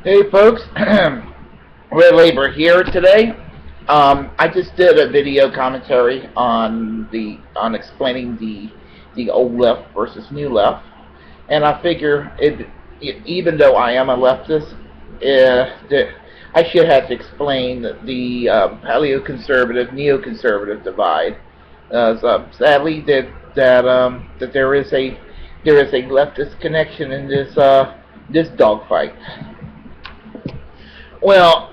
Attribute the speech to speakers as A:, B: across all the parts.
A: Hey folks, Red Labor here today. I just did a video commentary on explaining the old left versus new left, and I figure even though I am a leftist, I should have to explain the paleoconservative neoconservative divide. Sadly, that there is a leftist connection in this dogfight. Well,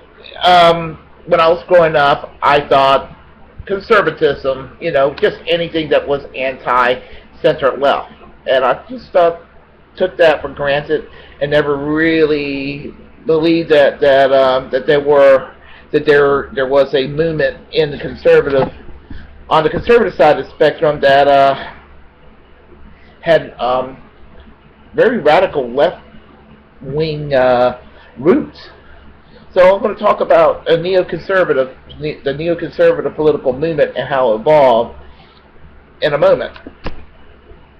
A: when I was growing up, I thought conservatism, just anything that was anti-center left, and I just took that for granted and never really believed that there was a movement in the conservative on the conservative side of the spectrum that had very radical left wing roots. So I'm going to talk about the neoconservative political movement and how it evolved in a moment.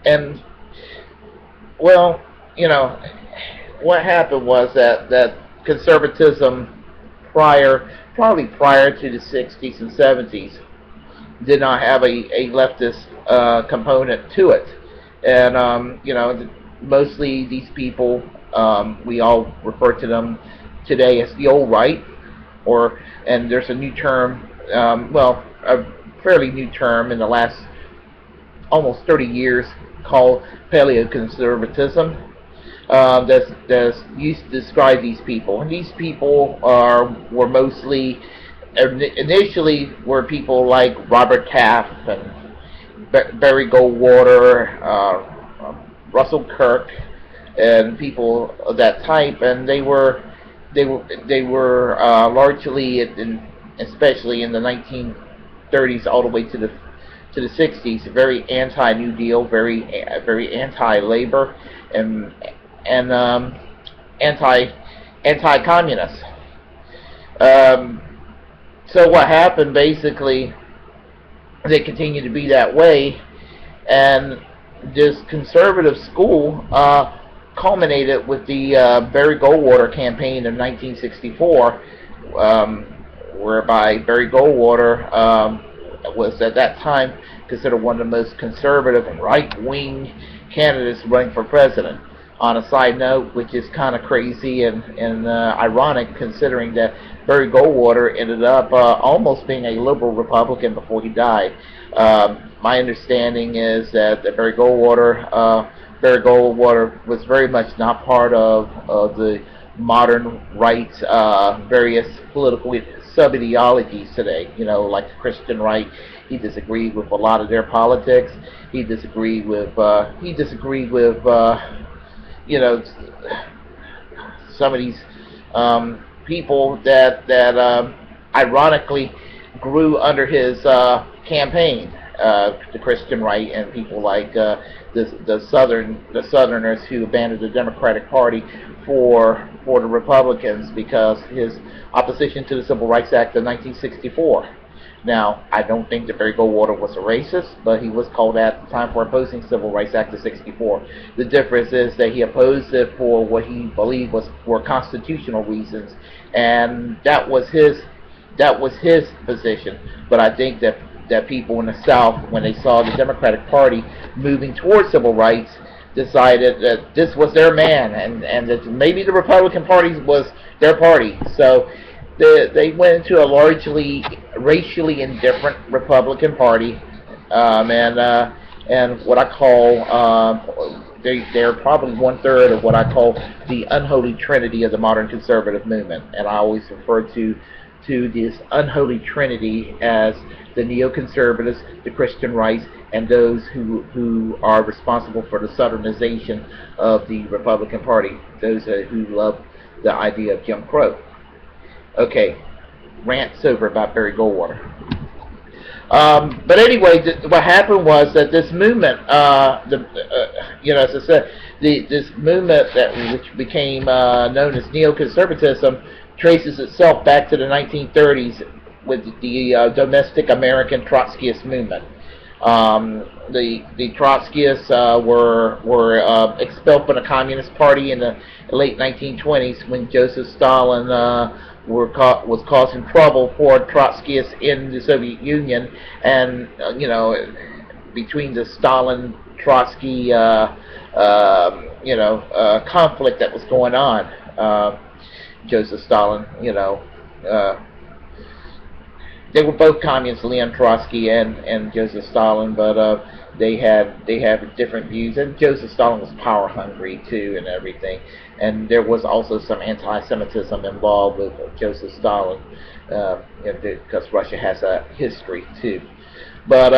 A: And well, what happened was that conservatism probably prior to the 60s and 70s, did not have a leftist component to it, and mostly these people, we all refer to them today as the old right, and there's a new term, a fairly new term in the last almost 30 years called paleoconservatism, that's used to describe these people. And these people were mostly, initially, were people like Robert Taft and Barry Goldwater, Russell Kirk, and people of that type, and they were largely, especially in the 1930s all the way to the 60s, very anti-New Deal, very anti-labor, and anti-communist. So what happened, basically, they continued to be that way, and this conservative school culminated with the Barry Goldwater campaign in 1964, whereby Barry Goldwater was at that time considered one of the most conservative and right-wing candidates running for president. On a side note, which is kind of crazy and ironic, considering that Barry Goldwater ended up almost being a liberal Republican before he died. My understanding is that Barry Goldwater was very much not part of the modern right, various political sub-ideologies today, like the Christian right. He disagreed with a lot of their politics. He disagreed with some of these people that ironically grew under his campaign, the Christian right, and people like the Southerners who abandoned the Democratic Party for the Republicans because his opposition to the Civil Rights Act of 1964. Now, I don't think that Barry Goldwater was a racist, but he was called out at the time for opposing Civil Rights Act of 64. The difference is that he opposed it for what he believed was for constitutional reasons, and that was his position. But I think that people in the South, when they saw the Democratic Party moving towards civil rights, decided that this was their man, and that maybe the Republican Party was their party. So they went into a largely racially indifferent Republican Party, and what I call they're probably 1/3 of what I call the unholy trinity of the modern conservative movement, and I always refer to this unholy trinity as the neoconservatives, the Christian rights, and those who are responsible for the Southernization of the Republican Party, those who love the idea of Jim Crow. Okay, rant's over about Barry Goldwater. But anyway, what happened was that this movement, as I said, this movement which became known as neoconservatism traces itself back to the 1930s with the domestic American Trotskyist movement. The Trotskyists were expelled from the Communist Party in the late 1920s when Joseph Stalin was causing trouble for Trotskyists in the Soviet Union, and between the Stalin Trotsky conflict that was going on. Joseph Stalin, they were both communists, Leon Trotsky and Joseph Stalin, but they had different views. And Joseph Stalin was power hungry too, and everything. And there was also some anti-Semitism involved with Joseph Stalin, because Russia has a history too. But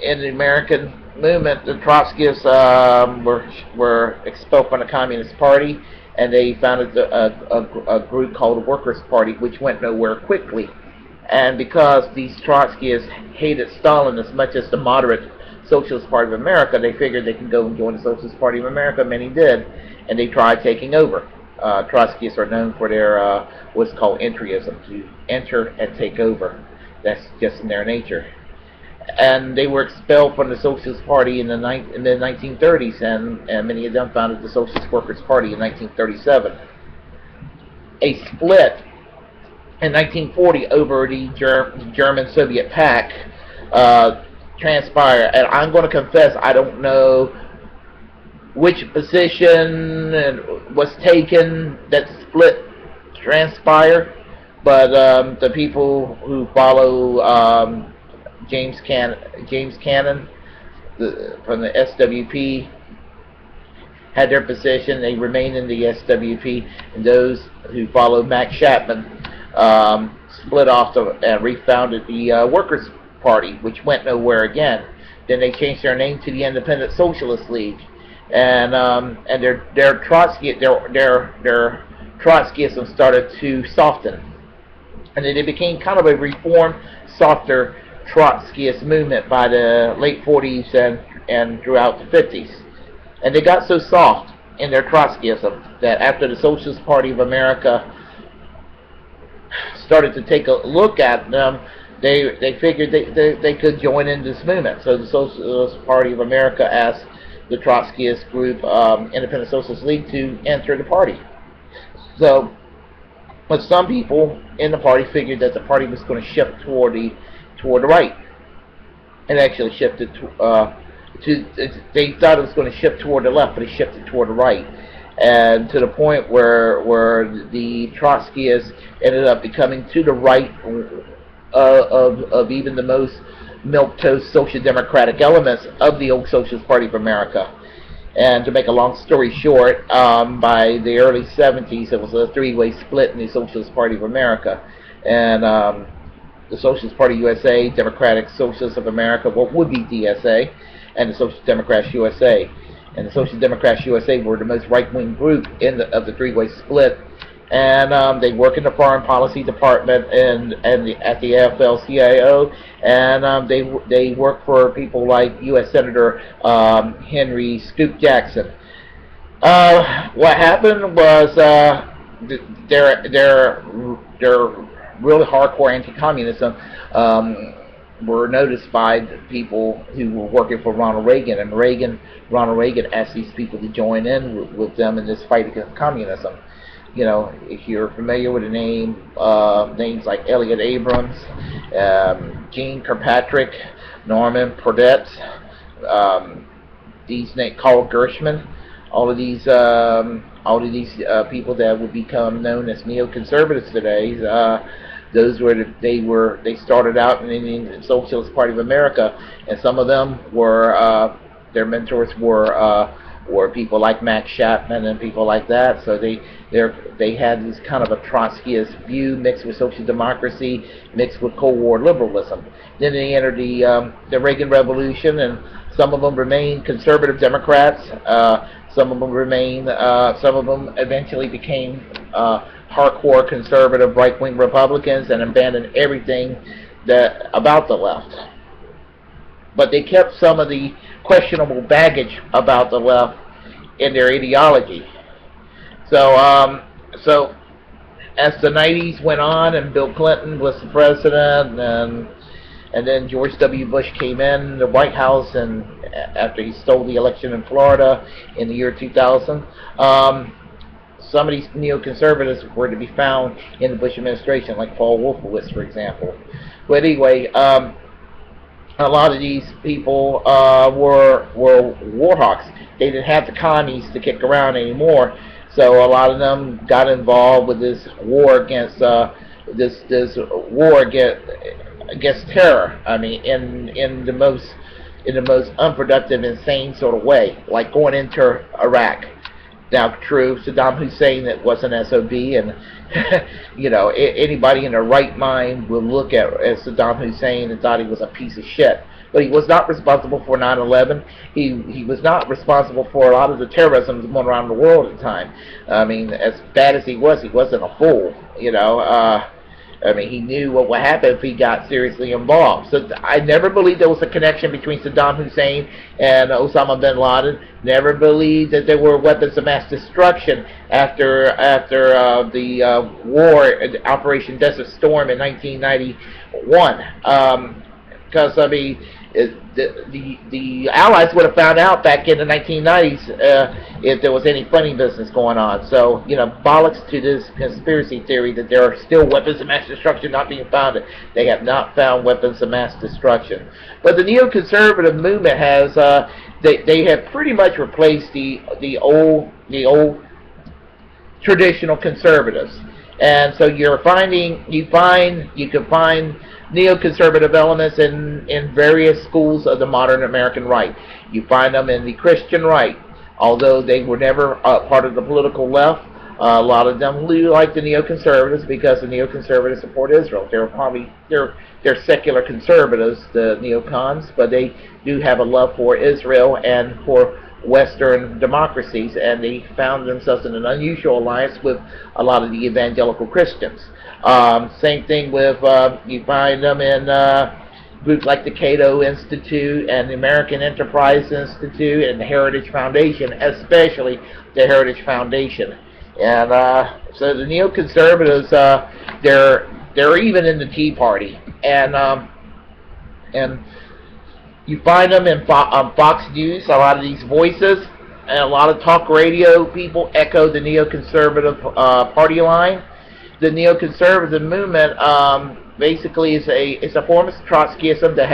A: in the American movement, the Trotskyists were expelled from the Communist Party, and they founded a group called the Workers' Party, which went nowhere quickly. And because these Trotskyists hated Stalin as much as the moderate Socialist Party of America, they figured they could go and join the Socialist Party of America. Many did, and they tried taking over. Trotskyists are known for their what's called entryism, to enter and take over. That's just in their nature. And they were expelled from the Socialist Party in the 1930s, and many of them founded the Socialist Workers' Party in 1937. A split in 1940 over the German-Soviet pact transpired, and I'm going to confess I don't know which position was taken that split transpired, but the people who follow James Cannon from the SWP had their position. They remained in the SWP, and those who followed Max Chapman split off and refounded the Workers' Party, which went nowhere again. Then they changed their name to the Independent Socialist League, and their Trotskyism started to soften, and then it became kind of a reformed, softer Trotskyist movement by the late 40s and throughout the 50s. And they got so soft in their Trotskyism that after the Socialist Party of America started to take a look at them, they figured they could join in this movement. So the Socialist Party of America asked the Trotskyist group, Independent Socialist League, to enter the party. So, but some people in the party figured that the party was going to shift toward the right. It actually shifted they thought it was going to shift toward the left, but it shifted toward the right, and to the point where the Trotskyists ended up becoming to the right of even the most milquetoast social democratic elements of the old Socialist Party of America. And to make a long story short, by the early 70s, it was a three-way split in the Socialist Party of America, and the Socialist Party USA, Democratic Socialists of America, what would be DSA, and the Social Democrats USA. And the Social Democrats USA were the most right-wing group of the three-way split, and they work in the Foreign Policy Department at the AFL-CIO, and they work for people like U.S. Senator Henry Scoop Jackson. What happened was their really hardcore anti-communism were noticed by the people who were working for Ronald Reagan, and Ronald Reagan asked these people to join in with them in this fight against communism. If you're familiar with the names like Elliot Abrams, Gene Kirkpatrick, Norman Pordet, Carl Gershman, all of these people that would become known as neoconservatives today. They started out in the Socialist Party of America, and some of them were their mentors were people like Max Chapman and people like that. So they had this kind of a Trotskyist view mixed with social democracy, mixed with Cold War liberalism. Then they entered the Reagan Revolution, and some of them remained conservative Democrats. Some of them eventually became hardcore conservative right-wing Republicans and abandoned everything about the left. But they kept some of the questionable baggage about the left in their ideology. So as the 90s went on and Bill Clinton was the president, and and then George W. Bush came in the White House, and after he stole the election in Florida in the year 2000, some of these neoconservatives were to be found in the Bush administration, like Paul Wolfowitz, for example. But anyway, a lot of these people were war hawks. They didn't have the commies to kick around anymore, so a lot of them got involved with this war against this war against terror. I mean, in the most unproductive, insane sort of way, like going into Iraq. Now, true, Saddam Hussein, that was an SOB, and anybody in their right mind will look at Saddam Hussein and thought he was a piece of shit. But he was not responsible for 9/11. He was not responsible for a lot of the terrorism going around the world at the time. I mean, as bad as he wasn't a fool. I mean, he knew what would happen if he got seriously involved. So I never believed there was a connection between Saddam Hussein and Osama bin Laden. Never believed that there were weapons of mass destruction after the war, Operation Desert Storm in 1991. Because I mean, the Allies would have found out back in the 1990s if there was any funny business going on. So, bollocks to this conspiracy theory that there are still weapons of mass destruction not being found. They have not found weapons of mass destruction. But the neoconservative movement has, they have pretty much replaced the old traditional conservatives. And so you can find neoconservative elements in various schools of the modern American right. You find them in the Christian right, although they were never part of the political left. A lot of them like the neoconservatives because the neoconservatives support Israel. They're secular conservatives, the neocons, but they do have a love for Israel and for Western democracies, and they found themselves in an unusual alliance with a lot of the evangelical Christians. Same thing with, you find them in groups like the Cato Institute and the American Enterprise Institute and the Heritage Foundation, especially the Heritage Foundation. And so the neoconservatives, they're even in the Tea Party, and you find them on Fox News. A lot of these voices and a lot of talk radio people echo the neoconservative party line. The neoconservative movement basically is a form of Trotskyism that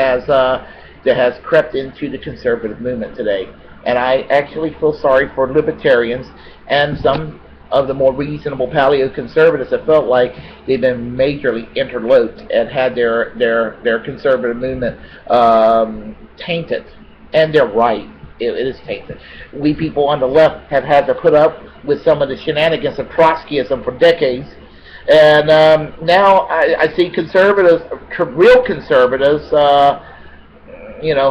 A: has crept into the conservative movement today. And I actually feel sorry for libertarians and some of the more reasonable paleoconservatives that felt like they've been majorly interloped and had their conservative movement tainted. And they're right. It is tainted. We people on the left have had to put up with some of the shenanigans of Trotskyism for decades. And now I see conservatives, real conservatives,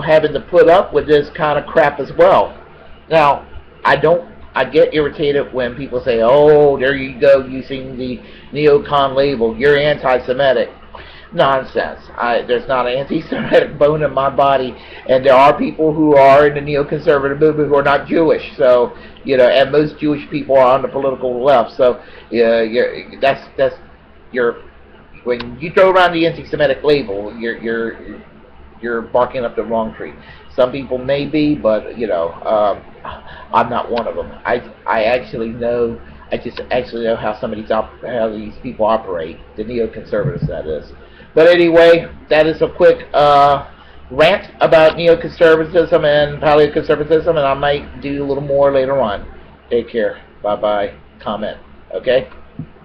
A: having to put up with this kind of crap as well. Now, I get irritated when people say, "Oh, there you go, using the neocon label. You're anti-Semitic." Nonsense. There's not an anti-Semitic bone in my body, and there are people who are in the neoconservative movement who are not Jewish. So, and most Jewish people are on the political left. So, when you throw around the anti-Semitic label, you're barking up the wrong tree. Some people may be, but I'm not one of them. I actually know how how these people operate, the neoconservatives, that is. But anyway, that is a quick rant about neoconservatism and paleoconservatism, and I might do a little more later on. Take care. Bye-bye. Comment. Okay?